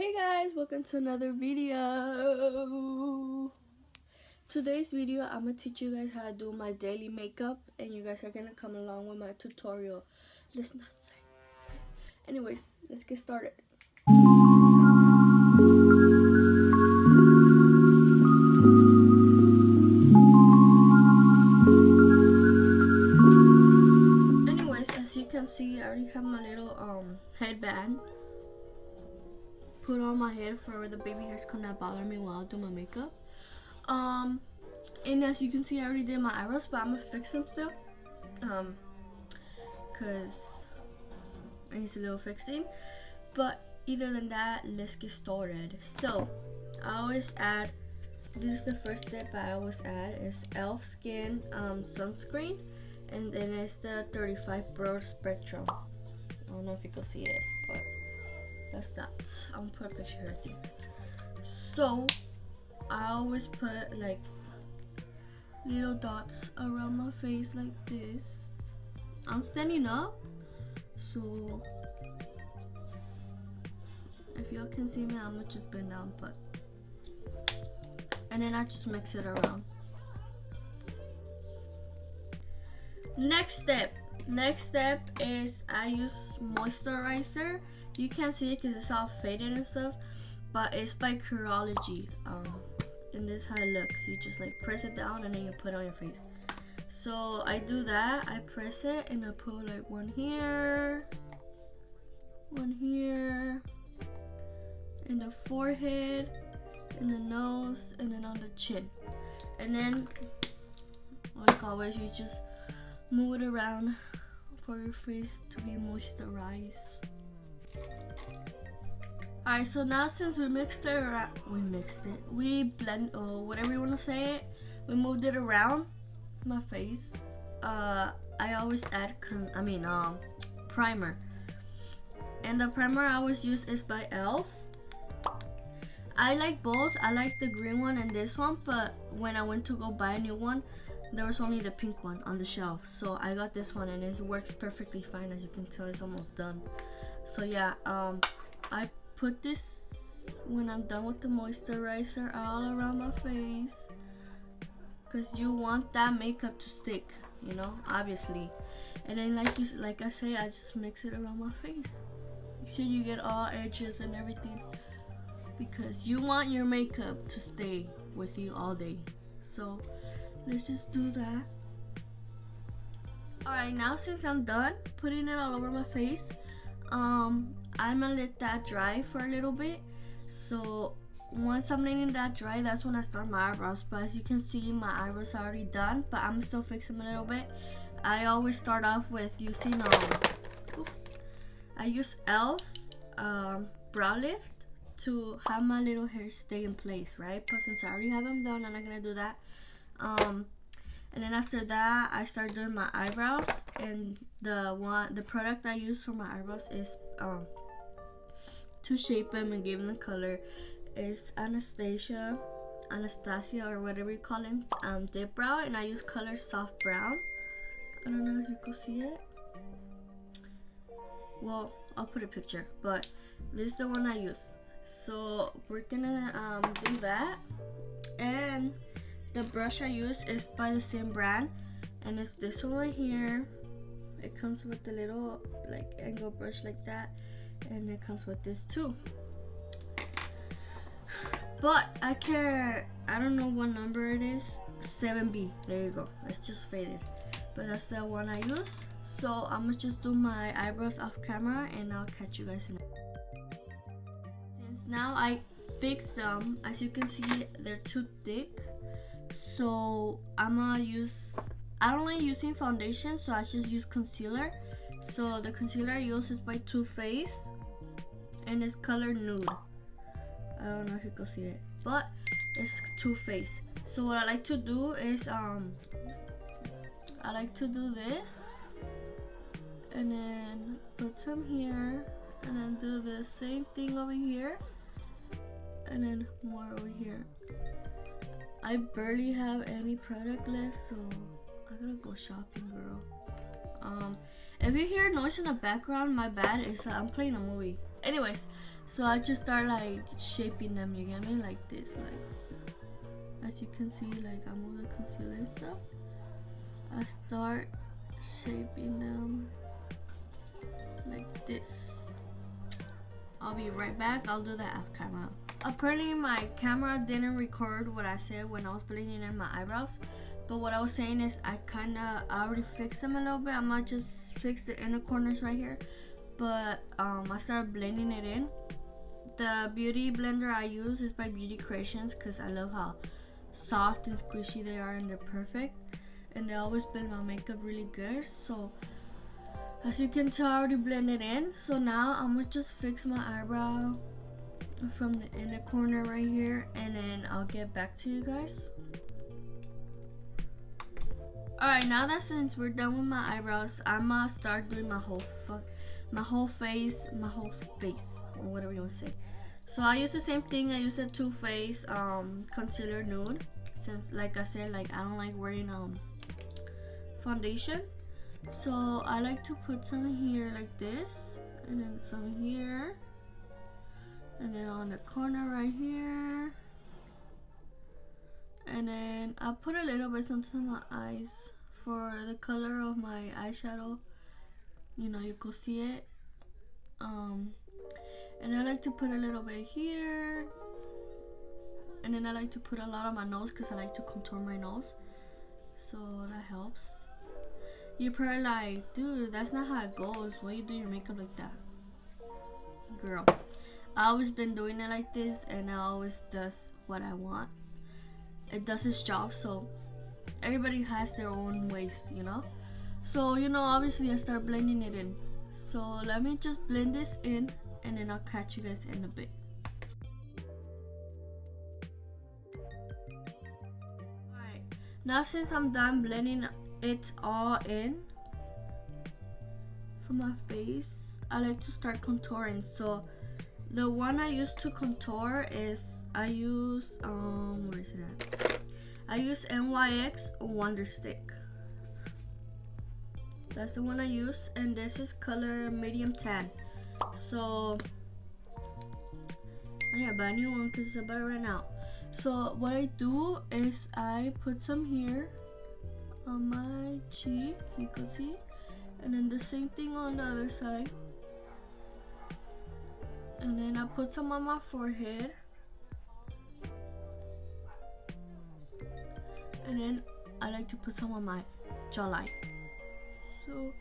Hey guys, welcome to another video. Today's video, I'm gonna teach you guys how to do my daily makeup, and you guys are gonna come along with my tutorial. Let's not say. Anyways, let's get started. Anyways, as you can see, I already have my little headband put on my head for the baby hairs cannot bother me while I do my makeup. And as you can see, I already did my eyebrows, but I'm gonna fix them still. Cause I need a little fixing. But other than that, let's get started. So I always add, this is the first step I always add, is e.l.f. Skin sunscreen, and then it's the 35 broad spectrum. I don't know if you can see it, but that's that. I'm gonna put a picture here, I think. So I always put like little dots around my face like this. I'm standing up, so if y'all can see me, I'm gonna just bend down, but and then I just mix it around. Next step is I use moisturizer. You can't see it because it's all faded and stuff, but it's by Curology. And this is how it looks. You just like press it down and then you put it on your face. So I do that. I press it and I put like one here, in the forehead, in the nose, and then on the chin. And then, like always, you just move it around for your face to be moisturized. Alright, so now since we mixed it, we blend, or whatever you want to say it, we moved it around my face. I always add, primer. And the primer I always use is by e.l.f. I like both. I like the green one and this one, but when I went to go buy a new one, there was only the pink one on the shelf. So I got this one and it works perfectly fine. As you can tell, it's almost done. So yeah, I put this when I'm done with the moisturizer all around my face, because you want that makeup to stick, you know, obviously. And then like I say, I just mix it around my face. Make sure you get all edges and everything, because you want your makeup to stay with you all day. So let's just do that. Alright, now since I'm done putting it all over my face, I'm gonna let that dry for a little bit. So once I'm letting that dry, that's when I start my eyebrows. But as you can see, my eyebrows are already done, but I'm still fixing them a little bit. I always start off with using I use e.l.f. brow lift to have my little hair stay in place, right? But since I already have them done, I'm not gonna do that. And then after that, I start doing my eyebrows, and the product I use for my eyebrows is to shape them and give them the color is Anastasia or whatever you call them, dip brow, and I use color soft brown. I don't know if you can see it. Well, I'll put a picture, but this is the one I use. So we're gonna do that, and the brush I use is by the same brand, and it's this one right here. It comes with a little like angle brush like that, and it comes with this too. But I don't know what number it is. 7B. There you go. It's just faded, but that's the one I use. So I'm gonna just do my eyebrows off camera, and I'll catch you guys in it. Since now I fixed them, as you can see, they're too thick. So I don't like using foundation, so I just use concealer. So the concealer I use is by Too Faced, and it's color nude. I don't know if you can see it, but it's Too Faced. So what I like to do is I like to do this, and then put some here, and then do the same thing over here, and then more over here. I barely have any product left, so I gotta go shopping, girl. If you hear noise in the background, my bad. I'm playing a movie. Anyways, so I just start like shaping them, you get me, like this. Like as you can see, like I move the concealer and stuff. I start shaping them like this. I'll be right back. I'll do that off camera. Apparently my camera didn't record what I said when I was blending in my eyebrows, but what I was saying is I already fixed them a little bit. I might just fix the inner corners right here, but I started blending it in. The beauty blender I use is by Beauty Creations because I love how soft and squishy they are, and they're perfect, and they always blend my makeup really good. So as you can tell, I already blended in. So now I'm gonna just fix my eyebrow from the inner corner right here, and then I'll get back to you guys. Alright, now that since we're done with my eyebrows, I'm gonna start doing my whole face, or whatever you want to say. So I use the same thing. I use the Too Faced concealer nude, since like I said, like I don't like wearing foundation. So I like to put some here like this, and then some here, and then on the corner right here, and then I put a little bit onto my eyes for the color of my eyeshadow. You know, you can see it. And I like to put a little bit here, and then I like to put a lot on my nose because I like to contour my nose, so that helps. You're probably like, dude, that's not how it goes. Why you do your makeup like that? Girl, I always been doing it like this, and it always does what I want. It does its job, so everybody has their own ways, you know? So, you know, obviously I start blending it in. So let me just blend this in, and then I'll catch you guys in a bit. Alright, now since I'm done blending it all in for my face, I like to start contouring. So the one I use to contour is, I use where is it at? I use NYX Wonder Stick. That's the one I use, and this is color medium tan. So I need to buy a new one because it's about to run out. So what I do is I put some here on my cheek, you can see, and then the same thing on the other side, and then I put some on my forehead, and then I like to put some on my jawline. So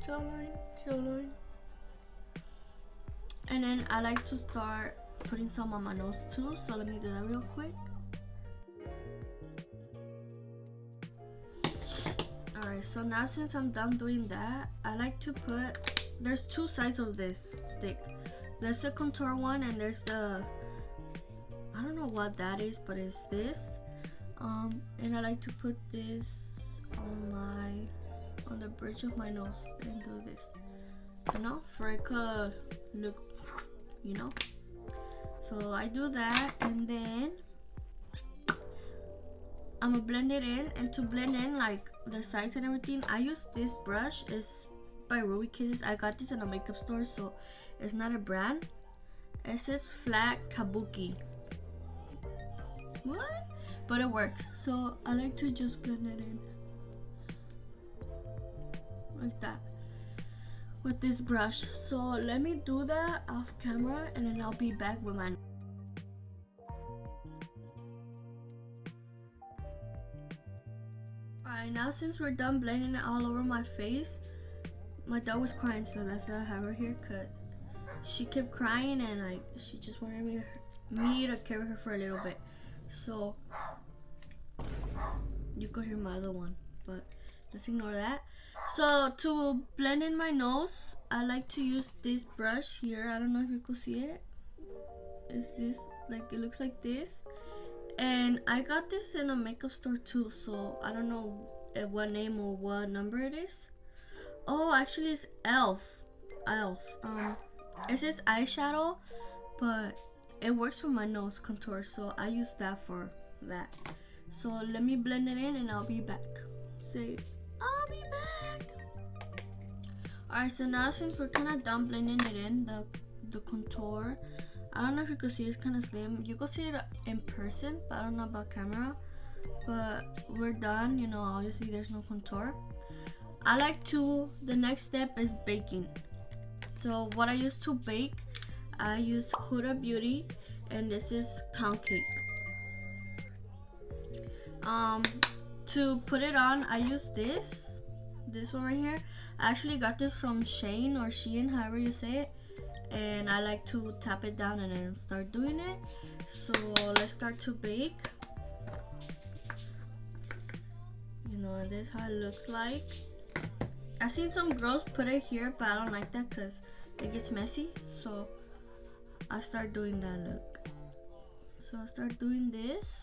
jawline, and then I like to start putting some on my nose too, so let me do that real quick. Alright, so now since I'm done doing that, I like to put, there's two sides of this stick. There's the contour one, and there's the, I don't know what that is, but it's this. And I like to put this on the bridge of my nose and do this, you know, for it could look, you know. So I do that, and then I'm gonna blend it in. And to blend in like the sides and everything, I use this brush. It's by Ruby Kisses. I got this in a makeup store, so it's not a brand. It says Flat Kabuki. What? But it works. So I like to just blend it in like that with this brush. So let me do that off camera, and then I'll be back with my. Alright, now since we're done blending it all over my face, my dog was crying, so that's why I have her here, cause she kept crying, and like she just wanted me to carry her for a little bit. So you could hear my other one, but let's ignore that. So to blend in my nose, I like to use this brush here. I don't know if you could see it. It's this, like, it looks like this, and I got this in a makeup store too, so I don't know what name or what number it is. Oh, actually it's elf. It says eyeshadow, but it works for my nose contour, so I use that for that. So let me blend it in, and I'll be back. Say, I'll be back. Alright, so now since we're kind of done blending it in, the contour. I don't know if you can see, it's kind of slim. You can see it in person, but I don't know about camera. But we're done, you know, obviously there's no contour. I like to, the next step is baking. So what I use to bake, I use Huda Beauty, and this is pound cake. To put it on, I use this one right here. I actually got this from Shane or Shein, however you say it, and I like to tap it down and then start doing it. So let's start to bake. You know, this is how it looks like. I've seen some girls put it here, but I don't like that because it gets messy. So I start doing that look. So I start doing this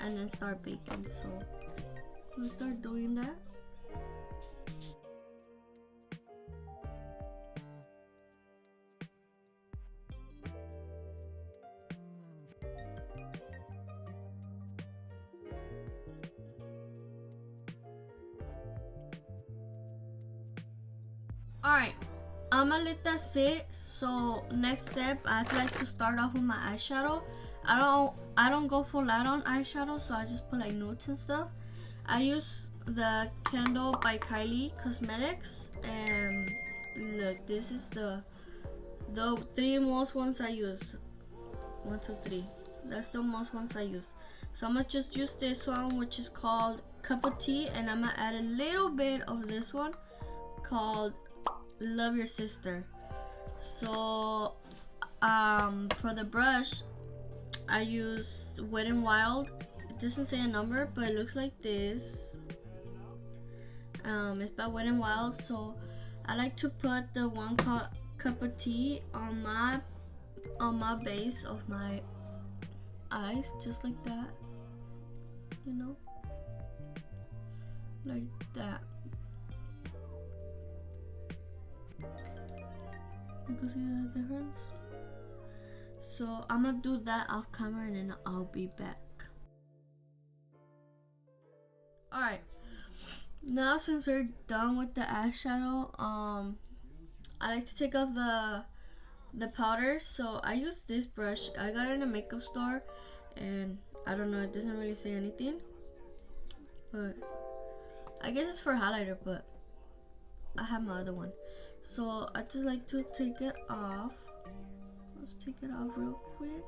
and then start baking. So let's start doing that. Alright, I'm gonna let that sit. So next step, I'd like to start off with my eyeshadow. I don't go full out on eyeshadow, so I just put like nudes and stuff. I use the Candle by Kylie Cosmetics, and look, this is the 3 most ones I use. 1, 2, 3. That's the most ones I use. So I'm gonna just use this one, which is called Cup of Tea, and I'm gonna add a little bit of this one called Love Your Sister. So for the brush, I use Wet n Wild. It doesn't say a number, but it looks like this. It's by Wet n Wild. So I like to put the one cup of tea on my base of my eyes, just like that, you know, like that. You can see the difference. So I'm gonna do that off camera and then I'll be back. Alright, now since we're done with the eyeshadow, I like to take off the powder. So I use this brush. I got it in a makeup store, and I don't know, it doesn't really say anything, but I guess it's for highlighter, but I have my other one. So I just like to take it off. Let's take it off real quick.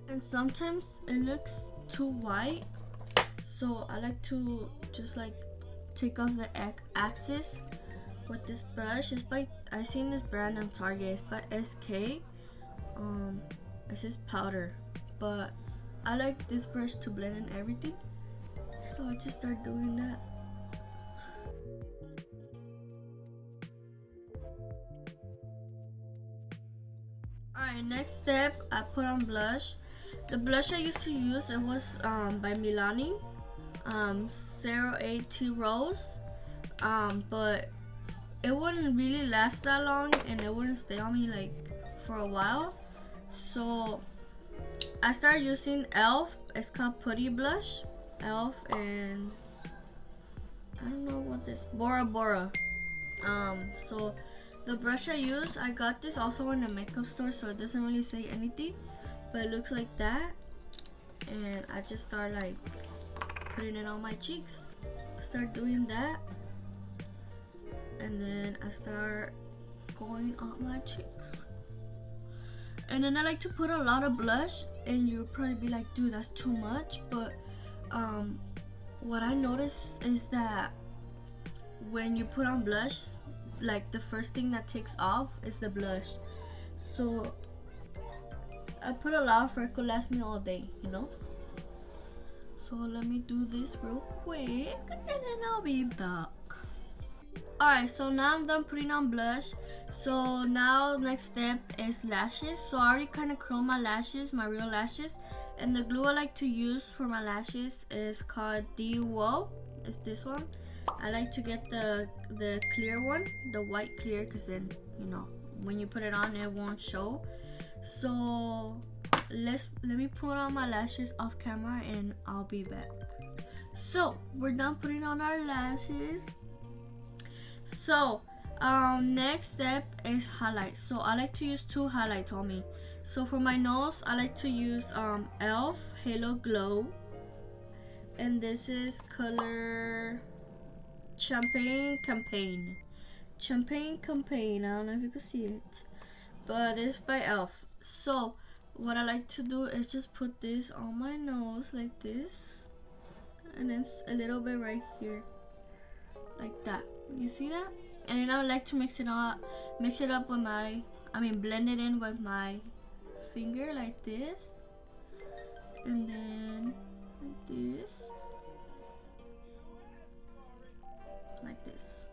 And sometimes it looks too white, so I like to just like take off the excess with this brush. It's by, I seen this brand on Target. It's by SK. It's just powder, but I like this brush to blend in everything, so I just start doing that. Alright, next step, I put on blush. The blush I used to use, it was by Milani, 08 Rose, but it wouldn't really last that long and it wouldn't stay on me like for a while. So I started using e.l.f. It's called Putty Blush. e.l.f. and I don't know what this, Bora Bora. So the brush I use, I got this also in a makeup store, so it doesn't really say anything, but it looks like that. And I just start like putting it on my cheeks. Start doing that, and then I start going on my cheeks. And then I like to put a lot of blush, and you'll probably be like, dude, that's too much. But what I noticed is that when you put on blush, like the first thing that takes off is the blush. So I put a lot for it could last me all day, you know. So let me do this real quick and then I'll be back. Alright, so now I'm done putting on blush. So now next step is lashes. So I already kind of curled my lashes, my real lashes, and the glue I like to use for my lashes is called XoXo. It's this one. I like to get the clear one, the white clear, because then, you know, when you put it on it won't show. So let me put on my lashes off camera and I'll be back. So we're done putting on our lashes. So next step is highlights. So I like to use 2 highlights on me. So for my nose, I like to use Elf Halo Glow, and this is color Champagne Campaign. Champagne Campaign. I don't know if you can see it, but it's by Elf. So what I like to do is just put this on my nose like this, and then a little bit right here, like that. You see that? And then I like to mix it up with my, blend it in with my finger like this, and then like this, like this.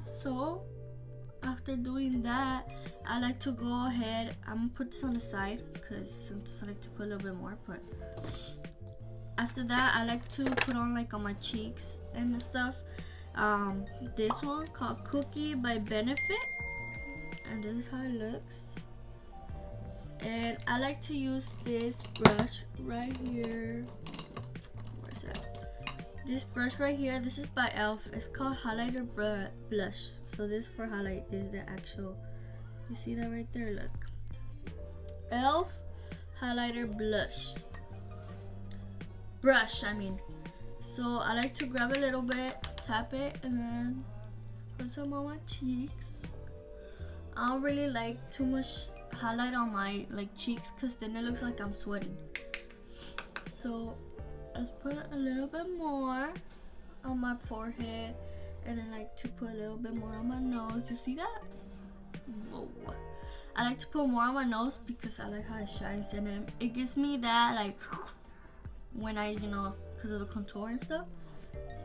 So after doing that, I like to go ahead, I'm gonna put this on the side because sometimes I like to put a little bit more, but after that I like to put on like on my cheeks and stuff. This one called Cookie by Benefit, and this is how it looks. And I like to use this brush right here. Where's that? This brush right here, this is by Elf. It's called Highlighter Blush. So this is for highlight. This is the actual, you see that right there? Look, Elf Highlighter brush, So I like to grab a little bit, tap it, and then put some on my cheeks. I don't really like too much highlight on my cheeks because then it looks like I'm sweating. So let's put a little bit more on my forehead, and then I like to put a little bit more on my nose. You see that? Whoa. I like to put more on my nose because I like how it shines, and then it gives me that like when I, because of the contour and stuff.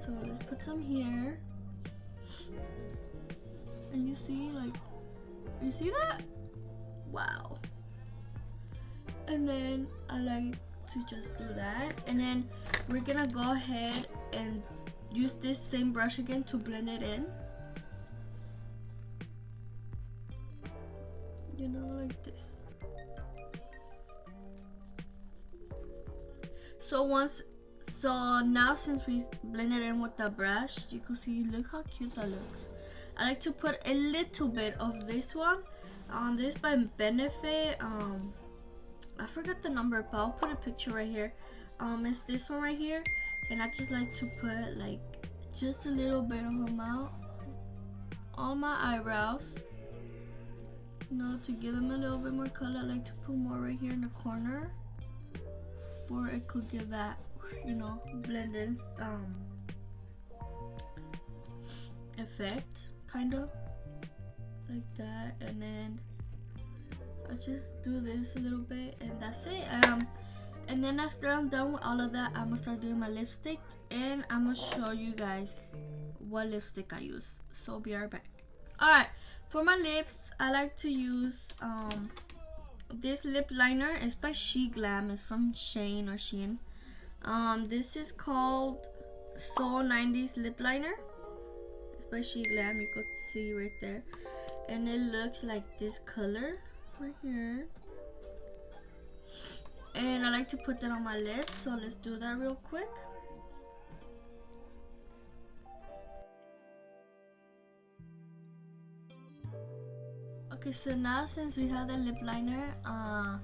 So let's put some here, and you see that? Wow. And then I like to just do that, and then we're gonna go ahead and use this same brush again to blend it in, like this. So now since we blended in with the brush, you can see, look how cute that looks. I like to put a little bit of this one on this by Benefit. I forgot the number, but I'll put a picture right here. It's this one right here, and I just like to put like just a little bit of amount on my eyebrows, to give them a little bit more color. I like to put more right here in the corner, for it could give that, blended effect, kind of like that. And then I just do this a little bit, and that's it. And then after I'm done with all of that, I'm gonna start doing my lipstick, and I'm gonna show you guys what lipstick I use. So I'll be right back. Alright, for my lips, I like to use this lip liner. It's by She Glam. It's from Shane or Shein. This is called Soul 90s lip liner. It's by She Glam. You could see right there, and it looks like this color right here. And I like to put that on my lips, so let's do that real quick. Okay, so now since we have the lip liner, I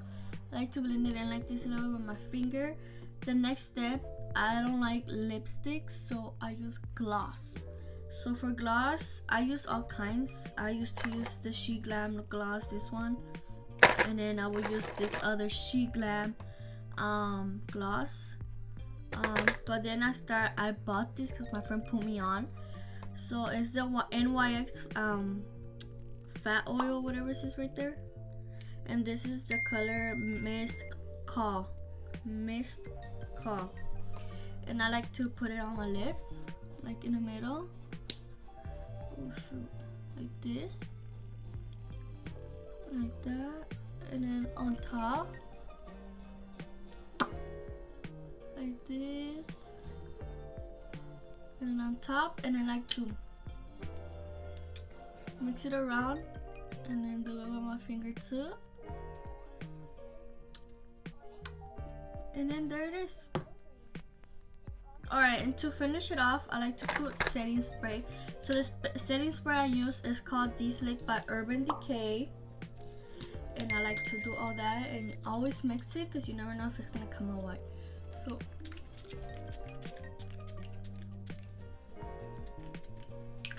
like to blend it in like this a little bit with my finger. The next step, I don't like lipsticks, so I use gloss. So for gloss, I use all kinds. I used to use the She Glam gloss, this one, and then I will use this other She Glam gloss. But then I bought this because my friend put me on. So it's the NYX Fat Oil, whatever it is right there, and this is the color Mist Call, and I like to put it on my lips, like in the middle. Oh shoot, like this, like that, and then on top, like this, and then on top, and I like to mix it around, and then do it with my finger too. And then there it is. Alright, and to finish it off, I like to put setting spray. So this setting spray I use is called D-Slick by Urban Decay. And I like to do all that and always mix it because you never know if it's going to come out white. So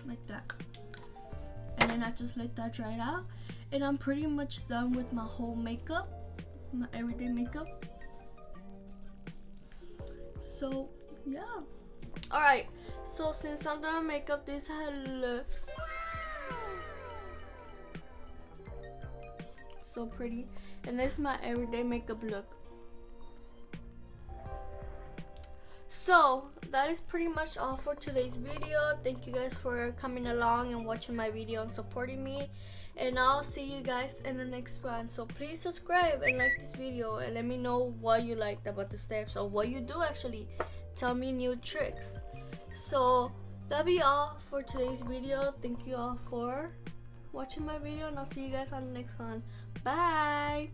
like that. And then I just let that dry out. And I'm pretty much done with my whole makeup. My everyday makeup. So yeah. Alright, so since I'm done makeup, this is how it looks. So pretty. And this is my everyday makeup look. So that is pretty much all for today's video. Thank you guys for coming along and watching my video and supporting me. And I'll see you guys in the next one. So please subscribe and like this video and let me know what you liked about the steps or what you do actually. Tell me new tricks. So that'll be all for today's video. Thank you all for watching my video and I'll see you guys on the next one. Bye.